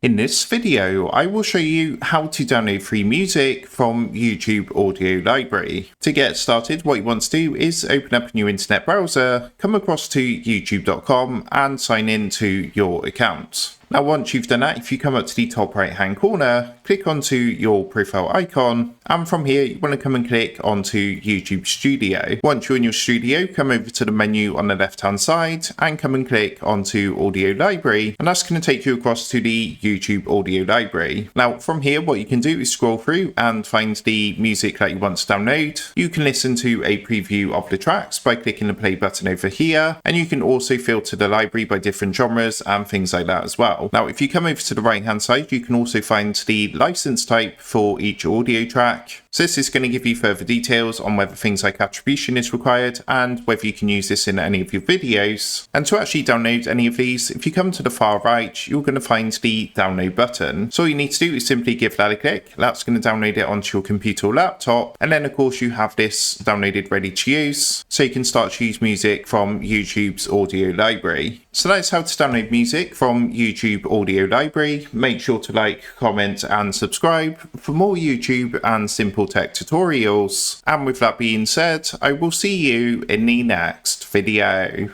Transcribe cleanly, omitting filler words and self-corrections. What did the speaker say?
In this video, I will show you how to download free music from YouTube Audio Library. To get started, what you want to do is open up a new internet browser, come across to youtube.com and sign in to your account. Now once you've done that, if you come up to the top right hand corner, click onto your profile icon, and from here you want to come and click onto YouTube Studio. Once you're in your studio, come over to the menu on the left hand side and come and click onto Audio Library, and that's going to take you across to the YouTube Audio Library. Now from here what you can do is scroll through and find the music that you want to download. You can listen to a preview of the tracks by clicking the play button over here, and you can also filter the library by different genres and things like that as well. Now if you come over to the right hand side, you can also find the license type for each audio track. So this is going to give you further details on whether things like attribution is required and whether you can use this in any of your videos. And to actually download any of these, if you come to the far right, you're going to find the download button. So all you need to do is simply give that a click. That's going to download it onto your computer or laptop. And then of course you have this downloaded ready to use. So you can start to use music from YouTube's audio library. So that's how to download music from YouTube Audio Library. Make sure to like, comment and subscribe for more YouTube and simple tech tutorials. And with that being said, I will see you in the next video.